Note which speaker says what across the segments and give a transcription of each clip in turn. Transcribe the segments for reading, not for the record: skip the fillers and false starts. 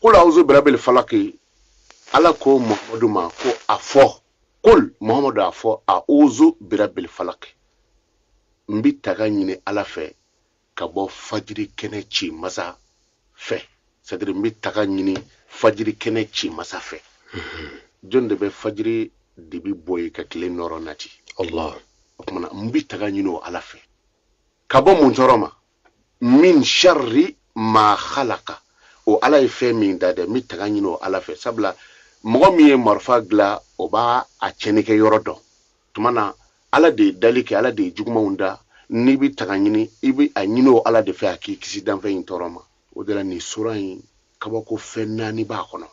Speaker 1: qul a'udhu birabbil falaki ala ko muhammadu ma ko afo qul muhammadu afo a'udhu birabbil falaki mbi taga ɲini ala fɛ ka bɔ fajiri kɛnɛ ci masa fɛ c'est-à-dire mbi taga ɲini fajiri kɛnɛ ci masa fɛ jɔn de bɛ fajiri dibi bɔ ye ka tile nɔrɔ nati
Speaker 2: Allah
Speaker 1: o kumana mbi taga ɲini o ala fɛ ka bɔ mun tɔɔrɔ ma min sharri ma khalaqa o ala ye fɛn min da dɛ mbi taga ɲini o ala fɛ sabula mɔgɔ min ye marifa dilan o b'a a cɛnnikɛ yɔrɔ dɔn tuma na ala de ye dali kɛ ala de ye jugumanw da n'i bi taga ɲini i bi a ɲini o ala de fɛ a k'i kisi danfɛn in tɔɔrɔ ma o de la nin sura in kabako fɛn naani b'a kɔnɔ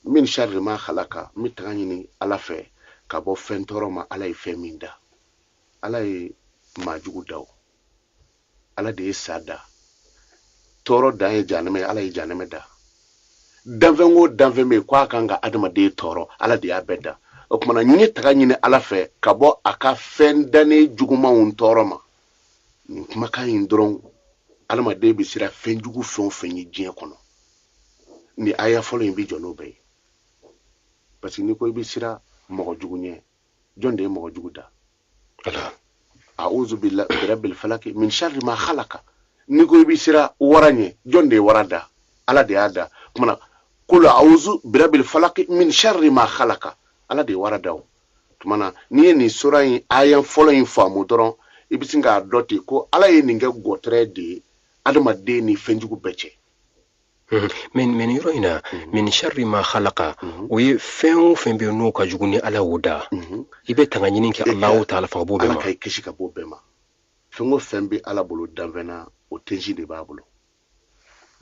Speaker 1: min sharri ma khalaqa n bi taga ɲini ala fɛ ka bɔ fɛn tɔɔrɔ ma ala ye fɛn min da ala ye maajugu da o ala de ye sa da tɔɔrɔ dan ye jahanɛmɛ ye ala ye jahanɛmɛ da danfɛn o danfɛn bɛ yen ko a kan ka adamaden tɔɔrɔ ala de y'a bɛɛ da o kumana n ye taga ɲini ala fɛ ka bɔ a ka fɛn dannen jugumanw tɔɔrɔ ma nin kumakan in dɔrɔn adamaden bɛ siran fɛn jugu fɛn o fɛn ye diɲɛ kɔnɔ ni aya fɔlɔ in bɛ jɔ n'o bɛɛ ye parce que n'i ko i bɛ siran mɔgɔ jugu ɲɛ jɔn de ye mɔgɔ jugu da a'udhu birabbil falaki min sharri ma khalaqa n'i ko i bɛ siran wara ɲɛ jɔn de ye wara da ala de y'a da kumana qul a'udhu birabbil falaki min sharri ma khalaqa ala de ye wara da o tumana n'i ye nin sura in aya fɔlɔ in faamu dɔrɔn i bɛ sin k'a dɔn ten ko ala ye nin kɛ gɔtɛrɛ de ye adamaden ni fɛnjugu bɛɛ cɛ
Speaker 2: men yɔrɔ in na min sharri ma khalaqa o ye fɛn o fɛn bɛ n'o ka jugu ni ala y'o da i bɛ tanga ɲini kɛ Allahu ta'ala fɛ ka bɔ bɛɛ ma
Speaker 1: ala ka i kisi ka bɔ bɛɛ ma fɛn o fɛn bɛ ala bolo danfɛn na o tensi de b'a bolo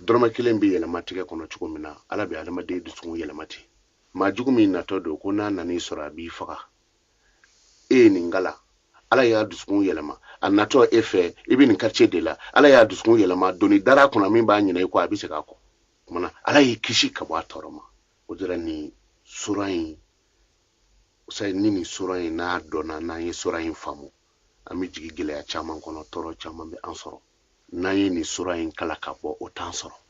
Speaker 1: dɔrɔmɛ kelen bɛ yɛlɛma tigɛ kɔnɔ cogo min na ala bɛ adamaden dusukun yɛlɛma ten maa jugu min natɔ don ko n'a nan'i sɔrɔ a b'i faga e ye nin kala ala y'a dusukun yɛlɛma a natɔ e fɛ i bɛ nin quartier de la ala y'a dusukun yɛlɛma doni dara kunna min b'a ɲinɛ i kɔ a bɛ segin a kɔ kumana ala y'i kisi ka bɔ a tɔɔrɔ ma o de la nin sura in sayi ni nin sura in n'a dɔnna n'an ye sura in faamu an bɛ jigin gɛlɛya caman kɔnɔ tɔɔrɔ caman bɛ an sɔrɔ n'an ye nin sura in kala ka bɔ o t'an sɔrɔ